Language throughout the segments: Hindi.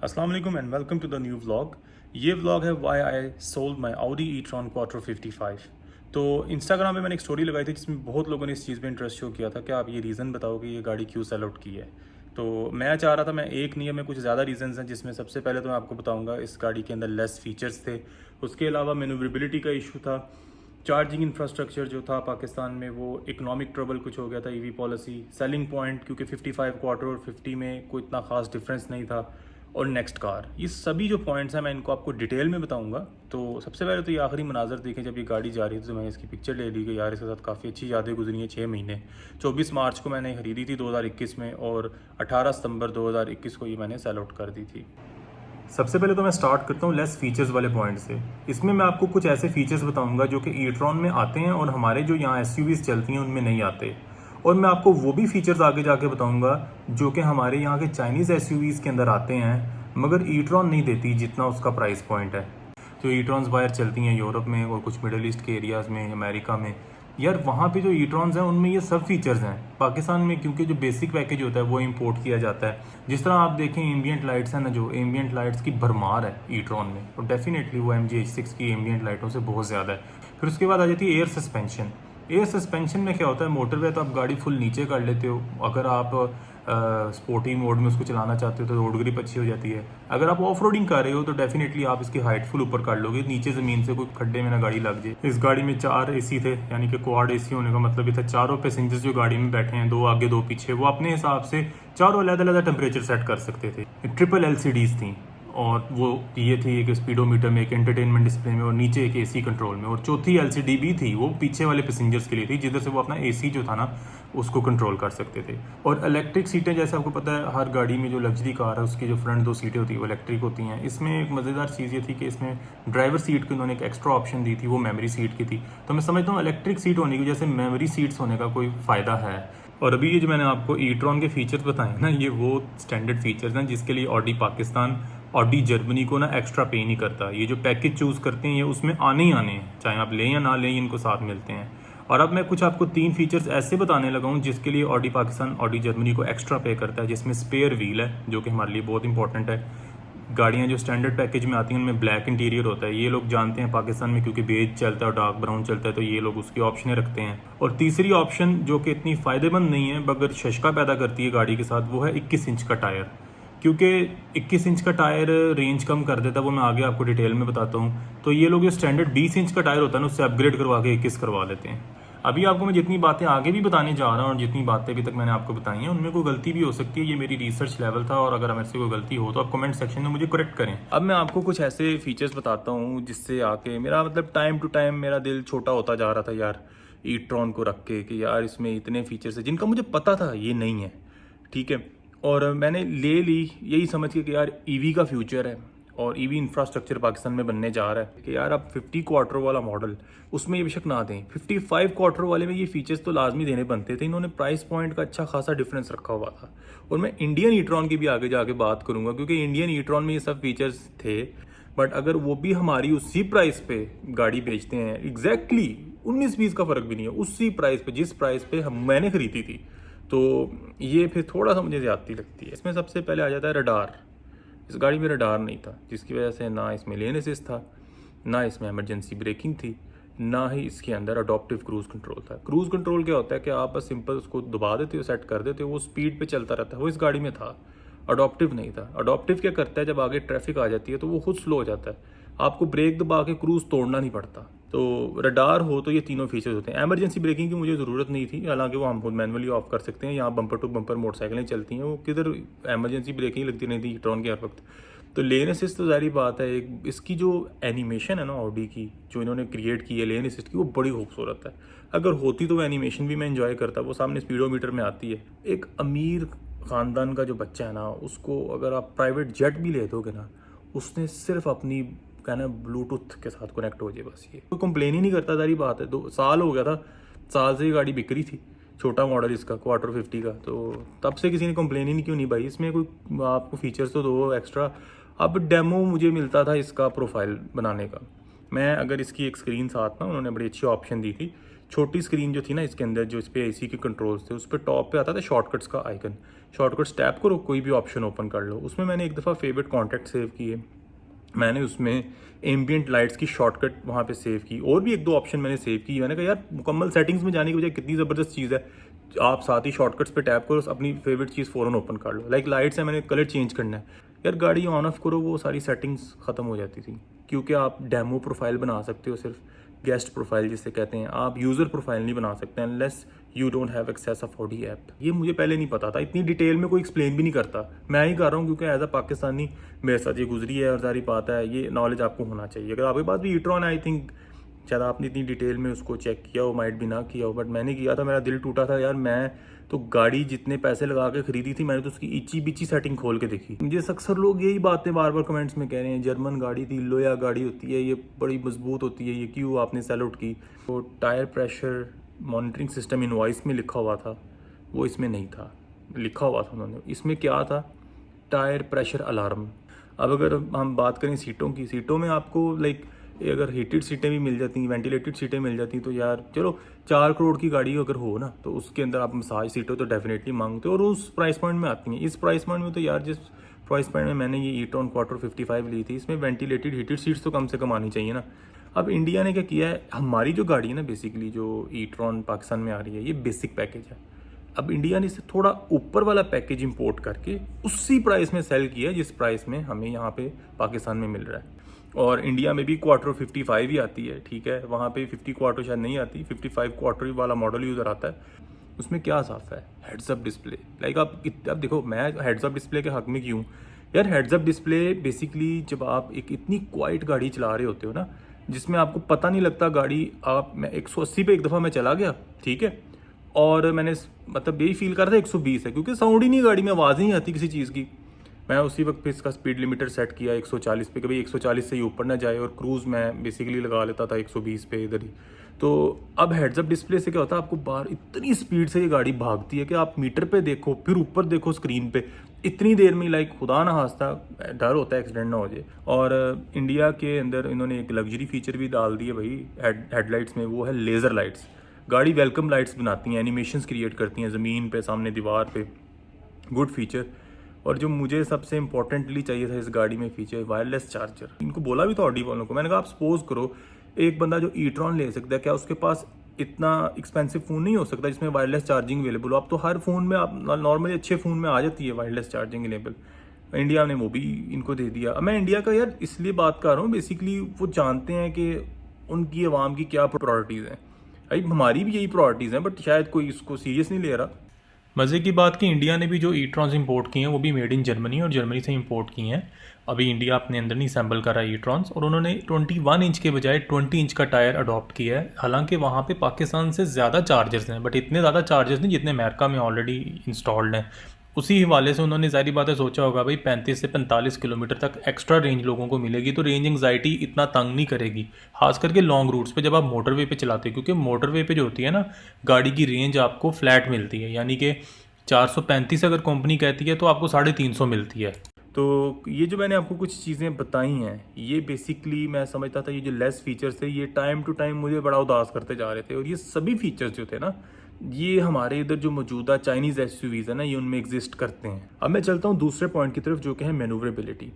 अस्सलाम वालेकुम and welcome to the new vlog. ये व्लॉग है why I sold my Audi e-tron Quattro 55। तो इंस्टाग्राम पे मैंने एक स्टोरी लगाई थी जिसमें बहुत लोगों ने इस चीज़ पे इंटरेस्ट शो किया था कि आप ये रीज़न बताओ कि ये गाड़ी क्यों सेल आउट की है। तो मैं चाह रहा था, मैं एक नहीं है, मैं कुछ ज़्यादा रीज़न्स हैं, जिसमें सबसे पहले तो मैं आपको बताऊँगा इस गाड़ी के अंदर लेस फीचर्स थे। उसके अलावा मैन्यूवरेबिलिटी का इशू था। चार्जिंग इंफ्रास्ट्रक्चर जो था पाकिस्तान में वो इकोनॉमिक ट्रबल कुछ हो गया था, ईवी पॉलिसी। सेलिंग पॉइंट क्योंकि 55 क्वार्टर और 50 में कोई इतना खास डिफरेंस नहीं था। और नेक्स्ट कार, ये सभी जो पॉइंट्स हैं मैं इनको आपको डिटेल में बताऊंगा। तो सबसे पहले तो ये आखिरी मनाजर देखें, जब ये गाड़ी जा रही थी तो मैंने इसकी पिक्चर ले ली कि यार इसके साथ काफ़ी अच्छी यादें गुजरी हैं 6 महीने। 24 मार्च को मैंने खरीदी थी 2021 में, और 18 सितंबर 2021 को ये मैंने सेल आउट कर दी थी। सबसे पहले तो मैं स्टार्ट करता हूँ लेस फीचर्स वाले पॉइंट से। इसमें मैं आपको कुछ ऐसे फीचर्स बताऊंगा जो कि ई-ट्रॉन में आते हैं और हमारे जो यहाँ एसयूवीज चलती हैं उनमें नहीं आते। और मैं आपको वो भी फीचर्स आगे जाके बताऊंगा जो कि हमारे यहाँ के चाइनीज़ एसयूवीज के अंदर आते हैं, मगर ई-ट्रॉन नहीं देती जितना उसका प्राइस पॉइंट है। जो ई-ट्रॉन्स बाहर चलती हैं यूरोप में और कुछ मिडल ईस्ट के एरियाज़ में, अमेरिका में, यार वहाँ पे जो ई-ट्रॉन्स हैं उनमें ये सब फीचर्स हैं। पाकिस्तान में क्योंकि जो बेसिक पैकेज होता है वो इंपोर्ट किया जाता है। जिस तरह आप देखें एम्बियंट लाइट्स हैं ना, जो एम्बियंट लाइट्स की भरमार है ई-ट्रॉन में, और डेफिनेटली वो MG H6 की एम्बियंट लाइटों से बहुत ज़्यादा है। फिर उसके बाद आ जाती है एयर सस्पेंशन। एयर सस्पेंशन में क्या होता है, मोटरवे तो आप गाड़ी फुल नीचे कर लेते हो, अगर आप स्पोर्टी मोड में उसको चलाना चाहते हो तो रोड ग्रिप अच्छी हो जाती है। अगर आप ऑफ रोडिंग कर रहे हो तो डेफिनेटली आप इसकी हाइट फुल ऊपर कर लोगे, नीचे ज़मीन से कोई खड्डे में ना गाड़ी लग जाए। इस गाड़ी में 4 AC थे, यानी कि क्वाड AC होने का मतलब ये था चारों पैसेंजर्स जो गाड़ी में बैठे हैं, 2 आगे 2 पीछे, वो अपने हिसाब से चारों अलग अलग टेम्परेचर सेट कर सकते थे। ट्रिपल LCDs थी, और वो ये थी एक स्पीडोमीटर में, एक एंटरटेनमेंट डिस्प्ले में, और नीचे एक AC कंट्रोल में, और चौथी LCD भी थी, वो पीछे वाले पैसेंजर्स के लिए थी, जिधर से वो अपना AC जो था ना उसको कंट्रोल कर सकते थे। और इलेक्ट्रिक सीटें, जैसे आपको पता है हर गाड़ी में जो लग्जरी कार है उसकी जो फ्रंट 2 सीटें होती है वो इलेक्ट्रिक होती हैं। इसमें एक मज़ेदार चीज़ ये थी कि इसमें ड्राइवर सीट की उन्होंने एक एक्स्ट्रा ऑप्शन दी थी, वो मेमोरी सीट की थी। तो मैं समझता हूँ इलेक्ट्रिक सीट होने की वजह से मेमोरी सीट्स होने का कोई फ़ायदा है। और अभी ये जो मैंने आपको ई-ट्रॉन के फीचर्स बताए ना, ये वो स्टैंडर्ड फीचर्स हैं जिसके लिए ऑडी पाकिस्तान, ऑडी जर्मनी को ना एक्स्ट्रा पे नहीं करता। ये जो पैकेज चूज़ करते हैं ये उसमें आने ही आने हैं, चाहे आप लें या ना लें, इनको साथ मिलते हैं। और अब मैं कुछ आपको 3 फीचर्स ऐसे बताने लगा हूँ जिसके लिए ऑडी पाकिस्तान, ऑडी जर्मनी को एक्स्ट्रा पे करता है, जिसमें स्पेयर व्हील है जो कि हमारे लिए बहुत इंपॉर्टेंट है। गाड़ियाँ जो स्टैंडर्ड पैकेज में आती हैं उनमें ब्लैक इंटीरियर होता है, ये लोग जानते हैं पाकिस्तान में क्योंकि बेज चलता है और डार्क ब्राउन चलता है, तो ये लोग उसकी ऑप्शनें रखते हैं। और तीसरी ऑप्शन जो कि इतनी फ़ायदेमंद नहीं है मगर शशका पैदा करती है गाड़ी के साथ, वो है 21 इंच का टायर। क्योंकि 21 इंच का टायर रेंज कम कर देता है, वो मैं आगे आपको डिटेल में बताता हूँ। तो ये लोग जो स्टैंडर्ड 20 इंच का टायर होता है ना उससे अपग्रेड करवा के 21 करवा देते हैं। अभी आपको मैं जितनी बातें आगे भी बताने जा रहा हूँ और जितनी बातें अभी तक मैंने आपको बताई हैं उनमें कोई गलती भी हो सकती है, ये मेरी रिसर्च लेवल था, और अगर मेरे से कोई गलती हो तो आप कमेंट सेक्शन में मुझे करेक्ट करें। अब मैं आपको कुछ ऐसे फीचर्स बताता हूँ जिससे आके मेरा मतलब टाइम टू टाइम मेरा दिल छोटा होता जा रहा था यार ई-ट्रॉन को रख के, कि यार इसमें इतने फीचर्स हैं जिनका मुझे पता था ये नहीं है, ठीक है। और मैंने ले ली यही समझ के कि यार ईवी का फ्यूचर है और ईवी इंफ्रास्ट्रक्चर पाकिस्तान में बनने जा रहा है, कि यार अब 50 क्वार्टर वाला मॉडल उसमें ये बेशक ना दें, 55 क्वार्टर वाले में ये फीचर्स तो लाजमी देने बनते थे। इन्होंने प्राइस पॉइंट का अच्छा खासा डिफरेंस रखा हुआ था। और मैं इंडियन ई-ट्रॉन की भी आगे जाके बात करूंगा, क्योंकि इंडियन ई-ट्रॉन में ये सब फीचर्स थे, बट अगर वो भी हमारी उसी प्राइस पे गाड़ी बेचते हैं, एग्जैक्टली 19-20 का फ़र्क भी नहीं है, उसी प्राइस पे जिस प्राइस पे मैंने खरीदी थी, तो ये फिर थोड़ा सा मुझे ज़्यादती लगती है। इसमें सबसे पहले आ जाता है रडार। इस गाड़ी में रडार नहीं था, जिसकी वजह से ना इसमें लेन असिस्ट था, ना इसमें इमरजेंसी ब्रेकिंग थी, ना ही इसके अंदर अडॉप्टिव क्रूज़ कंट्रोल था। क्रूज़ कंट्रोल क्या होता है कि आप बस सिंपल उसको दबा देते हो, सेट कर देते हो, वो स्पीड पे चलता रहता है, वो इस गाड़ी में था। अडॉप्टिव नहीं था। अडॉप्टिव क्या करता है, जब आगे ट्रैफिक आ जाती है तो वो खुद स्लो हो जाता है, आपको ब्रेक दबा के क्रूज़ तोड़ना नहीं पड़ता। तो रडार हो तो ये तीनों फीचर्स होते हैं। एमरजेंसी ब्रेकिंग की मुझे ज़रूरत नहीं थी, हालांकि वो हम खुद मैनुअली ऑफ कर सकते हैं। यहाँ बम्पर टू बम्पर मोटरसाइकिलें चलती हैं, वो किधर एमरजेंसी ब्रेकिंग लगती नहीं थी ट्रॉन के हर वक्त। तो लेन असिस्ट तो ज़ाहिर बात है, एक इसकी जो एनिमेशन है ना ऑडी की, जो इन्होंने क्रिएट की है लेन असिस्ट की, वो बड़ी खूबसूरत है। अगर होती तो वो एनिमेशन भी मैं एंजॉय करता, वो सामने स्पीडोमीटर में आती है। एक अमीर ख़ानदान का जो बच्चा है ना, उसको अगर आप प्राइवेट जेट भी ले दोगे ना, उसने सिर्फ अपनी कहना ब्लूटूथ के साथ कनेक्ट हो जाए, बस ये कोई कंप्लेन ही नहीं करता। सारी बात है, 2 साल हो गया था, साल से ये गाड़ी बिक रही थी, छोटा मॉडल इसका क्वार्टर 50 का, तो तब से किसी ने कंप्लेन ही नहीं, क्यों नहीं भाई, इसमें कोई आपको फीचर्स तो दो एक्स्ट्रा। अब डेमो मुझे मिलता था इसका प्रोफाइल बनाने का, मैं अगर इसकी एक स्क्रीन साथ ना, उन्होंने बड़ी अच्छी ऑप्शन दी थी, छोटी स्क्रीन जो थी ना इसके अंदर, जो इस पर AC के कंट्रोल्स थे, उस पर टॉप पे आता था शॉर्टकट्स का आइकन। शॉर्टकट्स टैप करो, कोई भी ऑप्शन ओपन कर लो। उसमें मैंने एक दफ़ा फेवरेट कॉन्टैक्ट सेव किए, मैंने उसमें एम्बियंट लाइट्स की शॉर्टकट वहाँ पे सेव की, और भी एक दो ऑप्शन मैंने सेव की। मैंने कहा यार मुकम्मल सेटिंग्स में जाने की बजाय कितनी ज़बरदस्त चीज़ है, आप साथ ही शॉर्टकट्स पे टैप करो, अपनी फेवरेट चीज़ फ़ौरन ओपन कर लो। लाइक लाइट्स है, मैंने कलर चेंज करना है, यार गाड़ी ऑन ऑफ करो, वो सारी सेटिंग्स ख़त्म हो जाती थी। क्योंकि आप डेमो प्रोफाइल बना सकते हो, सिर्फ गेस्ट प्रोफाइल जिसे कहते हैं, आप यूज़र प्रोफाइल नहीं बना सकते unless you don't have access of Audi app. ये मुझे पहले नहीं पता था, इतनी डिटेल में कोई एक्सप्लेन भी नहीं करता। मैं ही कर रहा हूँ क्योंकि एज अ पाकिस्तानी मेरे साथ ये गुजरी है और सारी बात है, ये नॉलेज आपको होना चाहिए। अगर आपके पास भी ई-ट्रॉन, आई थिंक शायद आपने इतनी डिटेल में उसको चेक किया हो, माइट भी ना किया हो, बट मैंने किया था, मेरा दिल टूटा था यार। मैं तो गाड़ी जितने पैसे लगा के खरीदी थी, मैंने तो उसकी इची बिची सेटिंग खोल के देखी। मुझे अक्सर लोग यही बातें बार बार कमेंट्स में कह रहे हैं, जर्मन गाड़ी थी, लोया गाड़ी होती है, ये बड़ी मजबूत होती है, ये क्यों आपने सेल आउट की। तो tyre pressure monitoring system invoice में लिखा हुआ था, वो इसमें नहीं था। लिखा हुआ था उन्होंने, इसमें क्या था, टायर प्रेशर अलार्म। अब अगर हम बात करें सीटों की, सीटों में आपको लाइक अगर हीटेड सीटें भी मिल जाती, वेंटिलेटेड सीटें मिल जाती, तो यार चलो 4 करोड़ की गाड़ी अगर हो ना, तो उसके अंदर आप मसाज सीटें तो डेफिनेटली मांगते हो, और उस प्राइस पॉइंट में आती हैं। इस प्राइस पॉइंट में तो यार, जिस प्राइस पॉइंट में मैंने ये ई-ट्रॉन क्वार्टर 55 ली थी, इसमें वेंटिलेटेड हीटेड सीट्स तो कम से कम आनी चाहिए ना। अब इंडिया ने क्या किया है, हमारी जो गाड़ी है ना, बेसिकली जो ई-ट्रॉन पाकिस्तान में आ रही है, ये बेसिक पैकेज है। अब इंडिया ने इसे थोड़ा ऊपर वाला पैकेज इंपोर्ट करके उसी प्राइस में सेल किया जिस प्राइस में हमें यहाँ पे पाकिस्तान में मिल रहा है। और इंडिया में भी क्वार्टर 55 ही आती है, ठीक है, वहाँ पे 50 क्वार्टर शायद नहीं आती, 55 क्वार्टर वाला मॉडल यूज़र आता है। उसमें क्या साफ है, हेड्स अप डिस्प्ले। लाइक आप अब देखो, मैं हेड्स अप डिस्प्ले के हक में क्यों यार, हेड्स अप डिस्प्ले बेसिकली जब आप एक इतनी क्वाइट गाड़ी चला रहे होते हो ना, जिसमें आपको पता नहीं लगता गाड़ी, आप मैं 180 पे एक दफ़ा मैं चला गया, ठीक है, और मैंने मतलब यही फील कर रहा था 120 है, क्योंकि साउंड ही नहीं, गाड़ी में आवाज़ ही नहीं आती किसी चीज़ की। मैं उसी वक्त पे इसका स्पीड लिमिटर सेट किया 140 पे, कभी 140 से ही ऊपर ना जाए, और क्रूज़ मैं बेसिकली लगा लेता था 120 पे इधर ही। तो अब हेड्स अप डिस्प्ले से क्या होता है, आपको बाहर इतनी स्पीड से ये गाड़ी भागती है कि आप मीटर पे देखो, फिर ऊपर देखो स्क्रीन पे, इतनी देर में लाइक खुदा ना हास्ता डर होता है एक्सीडेंट ना हो जाए। और इंडिया के अंदर इन्होंने एक लग्जरी फीचर भी डाल दी है भाई हेडलाइट्स में, वो है लेज़र लाइट्स। गाड़ी वेलकम लाइट्स बनाती हैं, एनिमेशंस क्रिएट करती हैं ज़मीन पे, सामने दीवार पे, गुड फीचर। और जो मुझे सबसे इंपॉर्टेंटली चाहिए था इस गाड़ी में फीचर, वायरलेस चार्जर। इनको बोला भी था ऑडी वालों को, मैंने कहा आप सपोज करो एक बंदा जो ई-ट्रॉन ले सकता है, क्या उसके पास इतना एक्सपेंसिव फ़ोन नहीं हो सकता जिसमें वायरलेस चार्जिंग अवेलेबल हो। अब तो हर फ़ोन में, आप नॉर्मली अच्छे फ़ोन में आ जाती है वायरलेस चार्जिंग इनेबल। इंडिया ने वो भी इनको दे दिया। अब मैं इंडिया का यार इसलिए बात कर रहा हूँ, बेसिकली वो जानते हैं कि उनकी आवाम की क्या प्रायोरिटीज़ हैं। भाई हमारी भी यही प्रायोरिटीज़ हैं, बट शायद कोई इसको सीरियस नहीं ले रहा। मज़े की बात कि इंडिया ने भी जो ई-ट्रॉन्स इंपोर्ट किए हैं वो भी मेड इन जर्मनी और जर्मनी से इंपोर्ट किए हैं। अभी इंडिया अपने अंदर नहीं असेंबल कर रहा है ई-ट्रॉन्स, और उन्होंने 21 इंच के बजाय 20 इंच का टायर अडॉप्ट किया है। हालांकि वहाँ पे पाकिस्तान से ज़्यादा चार्जर्स हैं, बट इतने ज़्यादा चार्जर्स नहीं जितने अमेरिका में ऑलरेडी इंस्टॉल्ड हैं। उसी हवाले से उन्होंने ज़ाहिर बात है सोचा होगा भाई 35 से 45 किलोमीटर तक एक्स्ट्रा रेंज लोगों को मिलेगी, तो रेंज एंग्जाइटी इतना तंग नहीं करेगी, खास करके लॉन्ग रूट्स पे जब आप मोटरवे पे चलाते हो। क्योंकि मोटरवे पे जो होती है ना, गाड़ी की रेंज आपको फ्लैट मिलती है, यानी कि 435 अगर कंपनी कहती है तो आपको 350 मिलती है। तो ये जो मैंने आपको कुछ चीज़ें बताई हैं, ये बेसिकली मैं समझता था ये जो लेस फीचर्स थे ये टाइम टू टाइम मुझे बड़ा उदास करते जा रहे थे, और ये सभी फीचर्स जो थे ना, ये हमारे इधर जो मौजूदा चाइनीज़ एसयूवीज़ है ना, ये उनमें एग्जिस्ट करते हैं। अब मैं चलता हूँ दूसरे पॉइंट की तरफ, जो कि है मैनूवरेबिलिटी।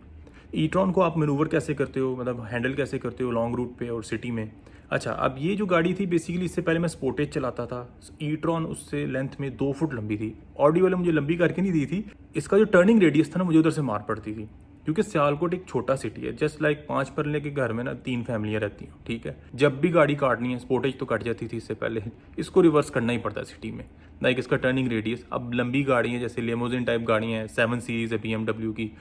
ई-ट्रॉन को आप मैनूवर कैसे करते हो, मतलब हैंडल कैसे करते हो लॉन्ग रूट पे और सिटी में। अच्छा, अब ये जो गाड़ी थी बेसिकली, इससे पहले मैं स्पोर्टेज चलाता था, ई-ट्रॉन उससे लेंथ में 2 फुट लंबी थी। ऑडी वाले मुझे लंबी करके नहीं दी थी, इसका जो टर्निंग रेडियस था ना, मुझे उधर से मार पड़ती थी। क्योंकि सियालकोट एक छोटा सिटी है, जस्ट लाइक 5 परले के घर में ना 3 फैमिलियाँ रहती हैं, ठीक है। जब भी गाड़ी काटनी है, स्पोर्टेज तो कट जाती थी इससे पहले, इसको रिवर्स करना ही पड़ता है सिटी में। लाइक इसका टर्निंग रेडियस, अब लंबी गाड़ी है जैसे लेमोजिन टाइप गाड़ियाँ हैं, 7 सीरीज़ है BMW की,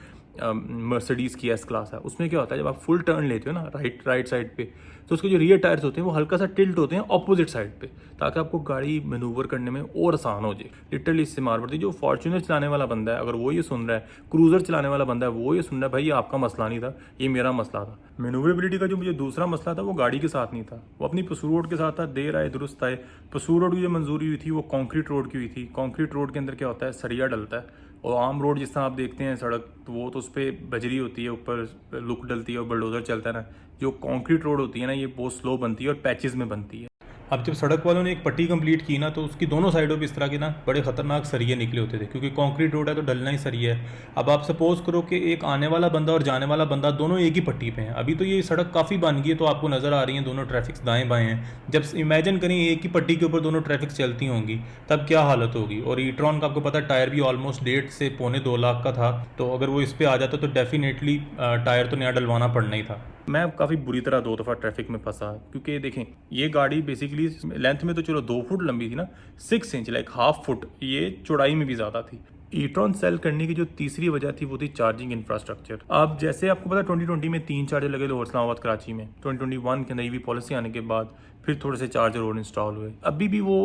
मर्सिडीज़ की एस क्लास है, उसमें क्या होता है जब आप फुल टर्न लेते हो ना राइट साइड पे, तो उसके जो रियर टायर्स होते हैं वो हल्का सा टिल्ट होते हैं ऑपोजिट साइड पे, ताकि आपको गाड़ी मैनूवर करने में और आसान हो जाए। लिटरली इससे मार पड़ती है। जो फॉर्च्यूनर चलाने वाला बंदा है, अगर वो ये सुन रहा है, क्रूज़र चलाने वाला बंदा है वो ये सुन रहा है, भाई ये आपका मसला नहीं था, ये मेरा मसला था। मैनूवरेबिलिटी का जो मुझे दूसरा मसला था वो गाड़ी के साथ नहीं था, वो अपनी पसूर रोड के साथ था। देर आए दुरुस्त आए। पसूर रोड की जो मंजूरी हुई थी वो कॉन्क्रीट रोड की हुई थी। कॉन्क्रीट रोड के अंदर क्या होता है, सरिया डलता है, और आम रोड जिस तरह आप देखते हैं सड़क, तो वो तो उस पर बजरी होती है, ऊपर लुक डलती है और बलडोजर चलता है ना। जो कंक्रीट रोड होती है ना, ये बहुत स्लो बनती है और पैचेस में बनती है। अब जब सड़क वालों ने एक पट्टी कंप्लीट की ना, तो उसकी दोनों साइडों पे इस तरह के ना बड़े ख़तरनाक सरिये निकले होते थे, क्योंकि कंक्रीट रोड है तो डलना ही सरिया है। अब आप सपोज करो कि एक आने वाला बंदा और जाने वाला बंदा दोनों एक ही पट्टी पे हैं। अभी तो ये सड़क काफ़ी बन गई है, तो आपको नज़र आ रही हैं दोनों ट्रैफिक्स दाएँ बाएँ हैं। जब इमेजिन करें एक ही पट्टी के ऊपर दोनों ट्रैफिक चलती होंगी, तब क्या हालत होगी। और ई-ट्रॉन का आपको पता है टायर भी ऑलमोस्ट 1.5 से पौने 2 लाख का था, तो अगर वो इस पर आ जाता तो डेफिनेटली टायर तो नया डलवाना पड़ना ही था। मैं काफ़ी बुरी तरह 2 दफ़ा ट्रैफिक में फंसा, क्योंकि देखें ये गाड़ी बेसिकली लेंथ में तो चलो 2 फुट लंबी थी ना, 6 इंच लाइक हाफ फुट ये चौड़ाई में भी ज़्यादा थी। ई-ट्रॉन सेल करने की जो तीसरी वजह थी वो थी चार्जिंग इंफ्रास्ट्रक्चर। अब जैसे आपको पता 2020 में 3 चार्जर लगे लाहौर इस्लामाबाद कराची में, 2021 के अंदर ईवी पॉलिसी आने के बाद फिर थोड़े से चार्जर और इंस्टॉल हुए। अभी भी वो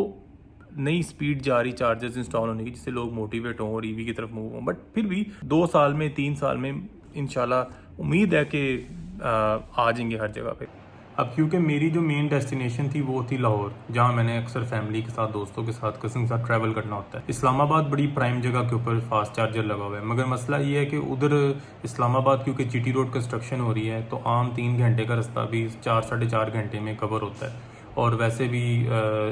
नई स्पीड जा रही चार्जर्स इंस्टॉल होने की, जिससे लोग मोटिवेट हों और ईवी की तरफ मूव हों। बट फिर भी 2 साल में 3 साल में इंशाल्लाह उम्मीद है कि आ जाएंगे हर जगह पे। अब क्योंकि मेरी जो मेन डेस्टिनेशन थी वो थी लाहौर, जहाँ मैंने अक्सर फैमिली के साथ, दोस्तों के साथ, कज़न के साथ ट्रैवल करना होता है। इस्लामाबाद बड़ी प्राइम जगह के ऊपर फास्ट चार्जर लगा हुआ है, मगर मसला ये है कि उधर इस्लामाबाद क्योंकि जीटी रोड कंस्ट्रक्शन हो रही है, तो आम 3 घंटे का रास्ता भी 4 साढ़े 4 घंटे में कवर होता है। और वैसे भी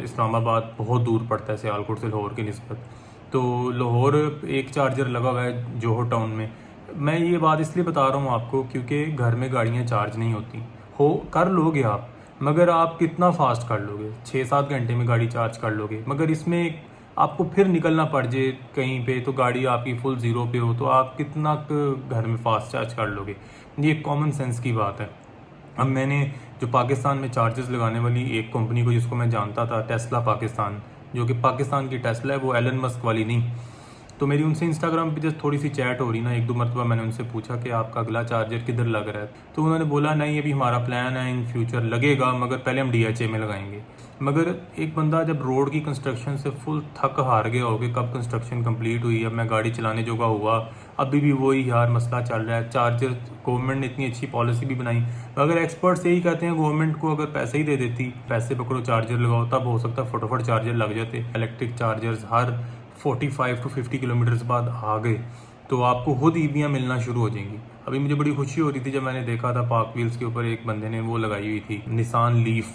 इस्लामाबाद बहुत दूर पड़ता है सियालकोट से लाहौर की निस्बत। तो लाहौर एक चार्जर लगा हुआ है जोहर टाउन में। मैं ये बात इसलिए बता रहा हूँ आपको क्योंकि घर में गाड़ियाँ चार्ज नहीं होती। हो कर लोगे आप, मगर आप कितना फास्ट कर लोगे, 6-7 घंटे में गाड़ी चार्ज कर लोगे। मगर इसमें आपको फिर निकलना पड़ जाए कहीं पे, तो गाड़ी आपकी फुल ज़ीरो पे हो, तो आप कितना घर में फास्ट चार्ज कर लोगे। ये कॉमन सेंस की बात है। अब मैंने जो पाकिस्तान में चार्जेस लगाने वाली एक कंपनी को, जिसको मैं जानता था, टेस्ला पाकिस्तान, जो कि पाकिस्तान की टेस्ला है, वो एलन मस्क वाली नहीं, तो मेरी उनसे इंस्टाग्राम पे जस्ट थोड़ी सी चैट हो रही ना, 1-2 मरतबा मैंने उनसे पूछा कि आपका अगला चार्जर किधर लग रहा है, तो उन्होंने बोला नहीं अभी हमारा प्लान है, इन फ्यूचर लगेगा, मगर पहले हम DHA में लगाएंगे। मगर एक बंदा जब रोड की कंस्ट्रक्शन से फुल थक हार गया हो कि कब कंस्ट्रक्शन कंप्लीट हुई, अब मैं गाड़ी चलाने जोगा हुआ, अभी भी वही यार मसला चल रहा है। चार्जर गवर्नमेंट ने इतनी अच्छी पॉलिसी भी बनाई, अगर एक्सपर्ट्स यही कहते हैं गवर्नमेंट को अगर पैसे ही दे देती, पैसे पकड़ो चार्जर लगाओ, तब हो सकता है फटाफट चार्जर लग जाते। Electric chargers her 45 to 50 kilometres बाद आ गए, तो आपको खुद ईवियाँ मिलना शुरू हो जाएंगी। अभी मुझे बड़ी खुशी हो रही थी जब मैंने देखा था पार्क व्हील्स के ऊपर एक बंदे ने वो लगाई हुई थी निसान लीफ,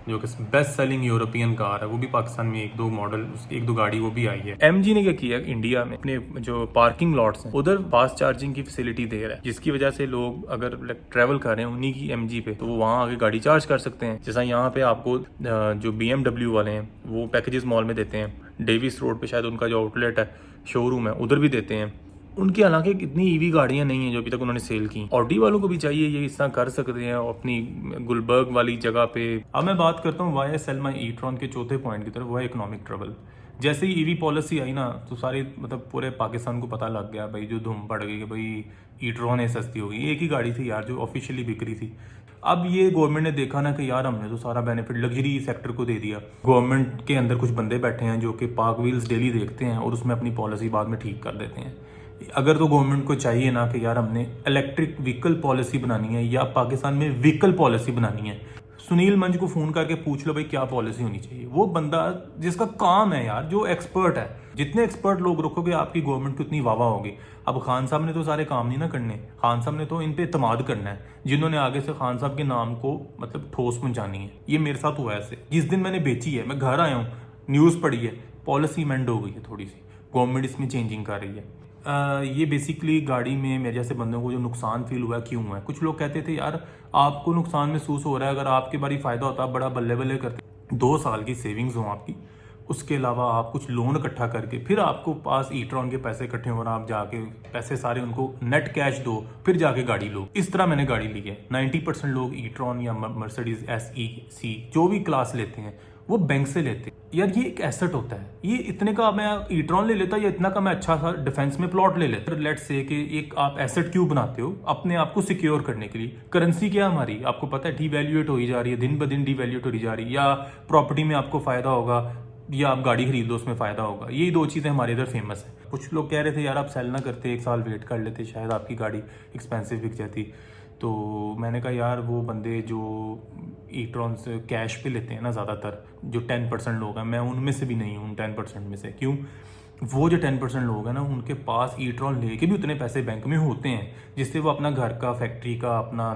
जो कि बेस्ट सेलिंग यूरोपियन कार है। वो भी पाकिस्तान में 1-2 मॉडल, उसकी 1-2 गाड़ी वो भी आई है। MG ने क्या किया इंडिया में, अपने जो पार्किंग लॉट्स हैं उधर फास्ट चार्जिंग की फैसिलिटी दे रहा है, जिसकी वजह से लोग अगर ट्रैवल कर रहे हैं उन्हीं की MG पे, तो वो वहाँ आके गाड़ी चार्ज कर सकते हैं। जैसा यहाँ पे आपको जो BMW वाले हैं वो पैकेजेस मॉल में देते हैं, डेविस रोड पे शायद उनका जो आउटलेट है, शोरूम है, उधर भी देते हैं। उनकी हालांकि इतनी ईवी गाड़ियां नहीं हैं जो अभी तक उन्होंने सेल की। ऑडी वालों को भी चाहिए ये इस तरह कर सकते हैं अपनी गुलबर्ग वाली जगह पे। अब मैं बात करता हूँ वाई सेल माई ई-ट्रॉन के चौथे पॉइंट की तरफ, वो है इकोनॉमिक ट्रबल। जैसे ही ईवी पॉलिसी आई ना, तो सारे मतलब पूरे पाकिस्तान को पता लग गया भाई, जो धूम पड़ गई कि भाई ई-ट्रॉन है सस्ती हो गई। एक ही गाड़ी थी यार जो ऑफिशियली बिक रही थी। अब ये गवर्नमेंट ने देखा ना कि यार हमने तो सारा बेनिफिट लग्जरी सेक्टर को दे दिया। गवर्नमेंट के अंदर कुछ बंदे बैठे हैं जो कि पार्क व्हील्स डेली देखते हैं और उसमें अपनी पॉलिसी बाद में ठीक कर देते हैं। अगर तो गवर्नमेंट को चाहिए ना कि यार हमने इलेक्ट्रिक व्हीकल पॉलिसी बनानी है या पाकिस्तान में व्हीकल पॉलिसी बनानी है, सुनील मंज को फोन करके पूछ लो भाई क्या पॉलिसी होनी चाहिए। वो बंदा जिसका काम है यार, जो एक्सपर्ट है, जितने एक्सपर्ट लोग रखोगे आपकी गवर्नमेंट को उतनी वाह होगी। अब खान साहब ने तो सारे काम नहीं ना करने, खान साहब ने तो इन पे इत्मीद करना है, जिन्होंने आगे से खान साहब के नाम को मतलब ठोस पहुंचानी है। ये मेरे साथ हुआ ऐसे, जिस दिन मैंने बेची है, मैं घर आया हूँ, न्यूज़ पढ़ी है, पॉलिसी मेंड हो गई है थोड़ी सी, गवर्नमेंट इसमें चेंजिंग कर रही है। ये बेसिकली गाड़ी में मेरे जैसे बंदों को जो नुकसान फील हुआ है, क्यों हुआ है। कुछ लोग कहते थे यार आपको नुकसान महसूस हो रहा है, अगर आपके बारी फ़ायदा होता बड़ा बल्ले बल्ले करते, 2 साल की सेविंग्स हो आपकी, उसके अलावा आप कुछ लोन इकट्ठा करके फिर आपको पास ई-ट्रॉन के पैसे इकट्ठे हो और आप जाके पैसे सारे उनको नेट कैश दो, फिर जाके गाड़ी लो। इस तरह मैंने गाड़ी ली है। 90% लोग ई-ट्रॉन या मर्सिडीज SE जो भी क्लास लेते हैं वो बैंक से लेते हैं। यार ये एक एसेट होता है, ये इतने का मैं ई-ट्रॉन ले लेता या इतना का मैं अच्छा सा डिफेंस में प्लॉट ले लेता। लेट्स से कि एक आप एसेट क्यों बनाते हो, अपने आप को सिक्योर करने के लिए। करेंसी क्या हमारी आपको पता है डिवैल्यूएट हो ही जा रही है, दिन ब दिन डिवैल्यूएट हो ही जा रही है। या प्रॉपर्टी में आपको फायदा होगा या आप गाड़ी खरीद लो उसमें फायदा होगा। यही 2 चीज़ें हमारे इधर फेमस है। कुछ लोग कह रहे थे यार आप सेल ना करते, 1 साल वेट कर लेते, शायद आपकी गाड़ी एक्सपेंसिव बिक जाती। तो मैंने कहा यार वो बंदे जो ई-ट्रॉन से कैश पे लेते हैं ना, ज़्यादातर जो 10% लोग हैं, मैं उनमें से भी नहीं हूँ 10% में से। क्यों? वो जो 10% लोग हैं ना, उनके पास ई-ट्रॉन लेके भी उतने पैसे बैंक में होते हैं जिससे वो अपना घर का, फैक्ट्री का, अपना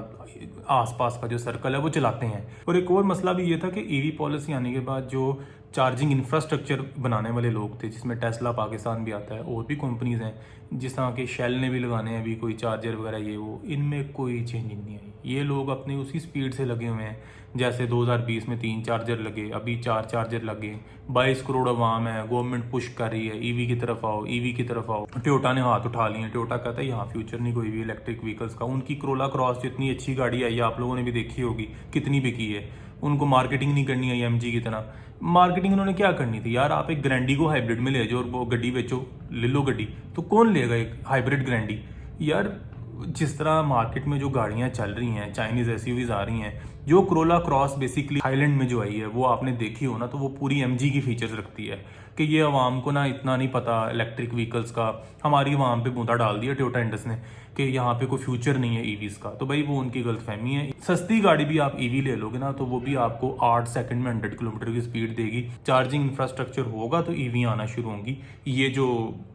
आसपास का जो सर्कल है वो चलाते हैं। और एक और मसला भी ये था कि ईवी पॉलिसी आने के बाद जो चार्जिंग इंफ्रास्ट्रक्चर बनाने वाले लोग थे, जिसमें टेस्ला पाकिस्तान भी आता है और भी कंपनीज हैं, जिस तरह के शेल ने भी लगाने हैं अभी कोई चार्जर वगैरह ये वो, इनमें कोई चेंजिंग नहीं आई। ये लोग अपने उसी स्पीड से लगे हुए हैं जैसे 2020 में 3 चार्जर लगे, अभी 4 चार्जर लगे। 22 करोड़ अवाम है, गवर्नमेंट पुश कर रही है ईवी की तरफ आओ, ईवी की तरफ आओ। टोयोटा ने हाथ उठा लिए। टोयोटा कहता है यहाँ फ्यूचर नहीं कोई भी इलेक्ट्रिक व्हीकल्स का। उनकी करोला क्रॉस जो इतनी अच्छी गाड़ी आई है, आप लोगों ने भी देखी होगी कितनी बिकी है। उनको मार्केटिंग नहीं करनी है एमजी की तरह। मार्केटिंग उन्होंने क्या करनी थी यार, आप एक ग्रैंडी को हाइब्रिड में ले जाओ और वो गड्डी बेचो, ले लो गड्डी, तो कौन लेगा एक हाइब्रिड ग्रैंडी यार। जिस तरह मार्केट में जो गाड़ियां चल रही हैं, चाइनीज एसयूवीज आ रही हैं, जो करोला क्रॉस बेसिकली थाईलैंड में जो आई है वो आपने देखी हो ना, तो वो पूरी एमजी की फीचर्स रखती है कि ये आवाम को ना इतना नहीं पता इलेक्ट्रिक व्हीकल्स का। हमारी आवाम पे बूंदा डाल दिया टोयोटा इंडस ने कि यहाँ पे कोई फ्यूचर नहीं है ईवीज का। तो भाई वो उनकी गलतफहमी है। सस्ती गाड़ी भी आप ईवी ले लोगे ना, तो वो भी आपको 8 सेकंड में 100 किलोमीटर की स्पीड देगी। चार्जिंग इंफ्रास्ट्रक्चर होगा तो ईवी आना शुरू होंगी। ये जो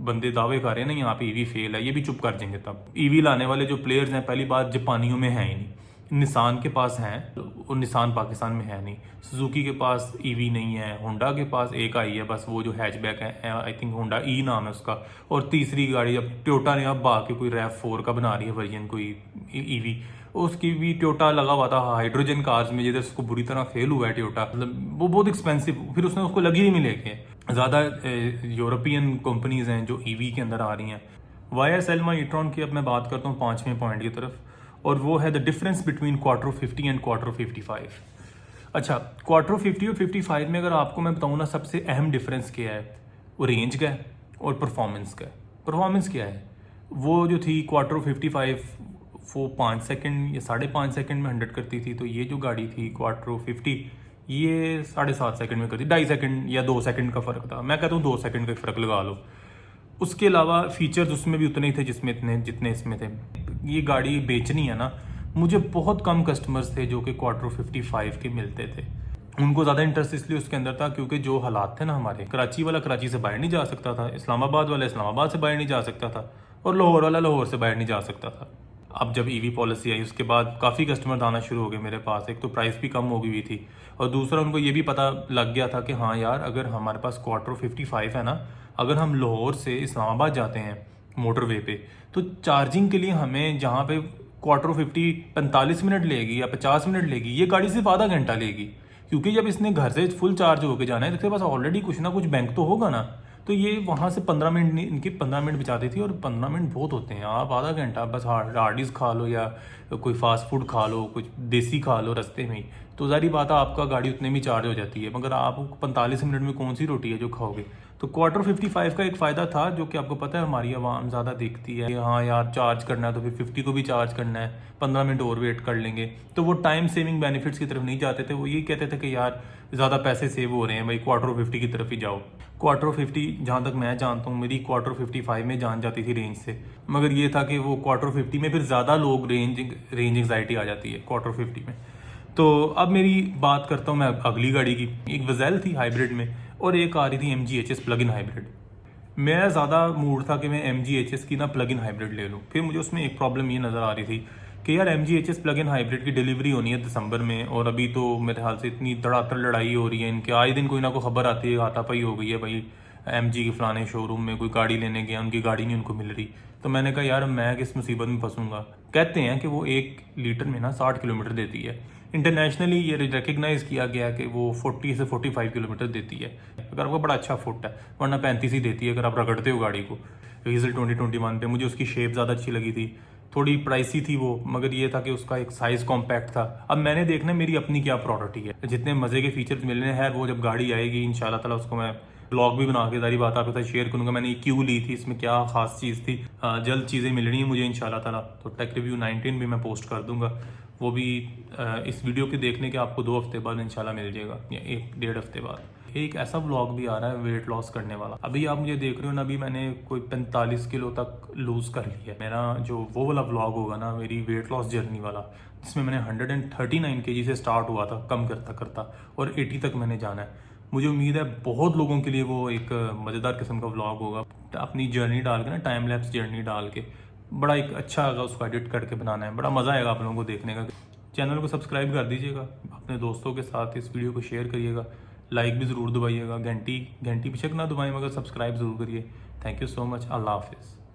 बंदे दावे कर रहे हैं ना यहाँ पे ईवी फेल है, ये भी चुप कर जाएंगे। तब ईवी लाने वाले जो प्लेयर्स हैं, पहली बात जापानियों में है ही नहीं, निसान के पास हैं और निसान पाकिस्तान में है नहीं। सुजुकी के पास ईवी नहीं है, होंडा के पास एक आई है बस, वो जो हैचबैक है, आई थिंक होंडा ई नाम है उसका। और तीसरी गाड़ी अब टोयोटा ने अब आके कोई RAV4 का बना रही है वर्जन, कोई ईवी, उसकी भी टोयोटा लगा हुआ था हाइड्रोजन कार्स में, जिधर उसको बुरी तरह फेल हुआ है टोयोटा। मतलब वो बहुत एक्सपेंसिव, फिर उसने उसको लगी ही नहीं लेके। ज़्यादा यूरोपियन कंपनीज हैं जो ईवी के अंदर आ रही हैं। YSL ई-ट्रॉन की अब मैं बात करता हूँ 5वें पॉइंट की तरफ, और वो है the difference between quarter 50 and quarter 55। अच्छा, क्वार्टर 50 और 55 में अगर आपको मैं बताऊँ ना, सबसे अहम डिफरेंस क्या है, वो रेंज का है और परफॉर्मेंस का है। परफॉर्मेंस क्या है, वो जो थी क्वार्टर 55 वो 5 सेकंड या 5.5 सेकंड में 100 करती थी, तो ये जो गाड़ी थी क्वार्टर 50 ये 7.5 सेकंड में करती, 2.5 सेकंड या 2 सेकंड का फ़र्क था। मैं कहता हूँ 2 सेकंड का फ़र्क लगा लो। उसके अलावा फीचर्स उसमें भी उतने ही थे जितने इसमें थे। ये गाड़ी बेचनी है ना, मुझे बहुत कम कस्टमर्स थे जो कि क्वार्टर 55 के मिलते थे। उनको ज़्यादा इंटरेस्ट इसलिए उसके अंदर था क्योंकि जो हालात थे ना हमारे, कराची वाला कराची से बाहर नहीं जा सकता था, इस्लामाबाद वाला इस्लामाबाद से बाहर नहीं जा सकता था, और लाहौर वाला लाहौर से बाहर नहीं जा सकता था। अब जब ईवी पॉलिसी आई उसके बाद काफ़ी कस्टमर आना शुरू हो गए मेरे पास। एक तो प्राइस भी कम हो गई हुई थी, और दूसरा उनको ये भी पता लग गया था कि हाँ यार, अगर हमारे पास क्वार्टर 55 है ना, अगर हम लाहौर से इस्लामाबाद जाते हैं मोटरवे पे, तो चार्जिंग के लिए हमें जहाँ पे क्वार्टर 50 45 मिनट लेगी या 50 मिनट लेगी, ये गाड़ी सिर्फ आधा घंटा लेगी। क्योंकि जब इसने घर से फुल चार्ज होकर जाना है तो इसके पास ऑलरेडी कुछ ना कुछ बैंक तो होगा ना। तो ये वहाँ से 15 मिनट, इनकी 15 मिनट बचाती थी, और 15 मिनट बहुत होते हैं। आप आधा घंटा बस हार्डीज खा लो या कोई फास्ट फूड खा लो, कुछ देसी खा लो रास्ते में ही, तो ज़ाहिर बात है आपका गाड़ी उतने में चार्ज हो जाती है। मगर आप 45 मिनट में कौन सी रोटी है जो खाओगे। तो क्वार्टर 55 का एक फ़ायदा था जो कि आपको पता है हमारी आवाम ज़्यादा देखती है, हाँ यार चार्ज करना है तो फिर 50 को भी चार्ज करना है, 15 मिनट और वेट कर लेंगे। तो वो टाइम सेविंग बेनिफिट्स की तरफ नहीं जाते थे, वो ये कहते थे कि यार ज़्यादा पैसे सेव हो रहे हैं भाई, क्वार्टर 50 की तरफ ही जाओ। क्वार्टर 50 जहाँ तक मैं जानता हूँ मेरी क्वार्टर 55 में जान जाती थी रेंज से, मगर ये था कि वो क्वार्टर 50 में फिर ज़्यादा लोग रेंज एंग्जाइटी आ जाती है क्वार्टर 50 में। तो अब मेरी बात करता हूँ मैं अगली गाड़ी की। एक वज़ेल थी हाइब्रिड में, और एक आ रही थी MGHS प्लग इन हाइब्रिड। मेरा ज़्यादा मूड था कि मैं MGHS की ना प्लग इन हाइब्रिड ले लूँ। फिर मुझे उसमें एक प्रॉब्लम ये नज़र आ रही थी कि यार MGHS प्लग इन हाइब्रिड की डिलीवरी होनी है दिसंबर में, और अभी तो मेरे ख्याल से इतनी धड़ाधड़ लड़ाई हो रही है इनके, आए दिन कोई ना कोई खबर आती है, हाथापाई हो गई है भाई, MG के फलाने शोरूम में कोई गाड़ी लेने गया, उनकी गाड़ी नहीं उनको मिल रही। तो मैंने कहा यार मैं किस मुसीबत में फंसूंगा। कहते हैं कि वो 1 लीटर में ना 60 किलोमीटर देती है। इंटरनेशनली ये रिकग्नाइज किया गया कि वो 40 से 45 किलोमीटर देती है अगर आपका बड़ा अच्छा फुट है, वरना 35 ही देती है अगर आप रगड़ते हो गाड़ी को। डीजल 2021 पे मुझे उसकी शेप ज़्यादा अच्छी लगी थी, थोड़ी प्राइसी थी वो, मगर ये था कि उसका एक साइज़ कॉम्पैक्ट था। अब मैंने देखना मेरी अपनी क्या प्रायोरिटी है, जितने मज़े के फीचर्स मिलने हैं वो जब गाड़ी आएगी इंशाल्लाह ताला उसको मैं ब्लॉग भी बना के सारी बात आपके साथ शेयर करूंगा। मैंने ये क्यों ली थी, इसमें क्या खास चीज़ थी। जल्द चीज़ें मिल रही हैं मुझे इंशाल्लाह ताला, तो टेक रिव्यू 19 भी मैं पोस्ट कर दूंगा, वो भी इस वीडियो के देखने के आपको 2 हफ्ते बाद इंशाल्लाह मिल जाएगा, या 1-1.5 हफ्ते बाद। एक ऐसा व्लॉग भी आ रहा है वेट लॉस करने वाला। अभी आप मुझे देख रहे हो ना, अभी मैंने कोई 45 किलो तक लूज़ कर लिया है। मेरा जो वो वाला व्लॉग होगा ना मेरी वेट लॉस जर्नी वाला, जिसमें मैंने 139 kg से स्टार्ट हुआ था कम करता करता, और 80 तक मैंने जाना है। मुझे उम्मीद है बहुत लोगों के लिए वो एक मज़ेदार किस्म का व्लॉग होगा। अपनी जर्नी डाल के ना, टाइम लैप्स जर्नी डाल के, बड़ा एक अच्छा आएगा उसको एडिट करके बनाना है, बड़ा मज़ा आएगा आप लोगों को देखने का। चैनल को सब्सक्राइब कर दीजिएगा, अपने दोस्तों के साथ इस वीडियो को शेयर करिएगा, लाइक भी ज़रूर दबाइएगा, घंटी बेशक ना दबाएं मगर सब्सक्राइब ज़रूर करिए। Thank you so much. Allah हाफिज़।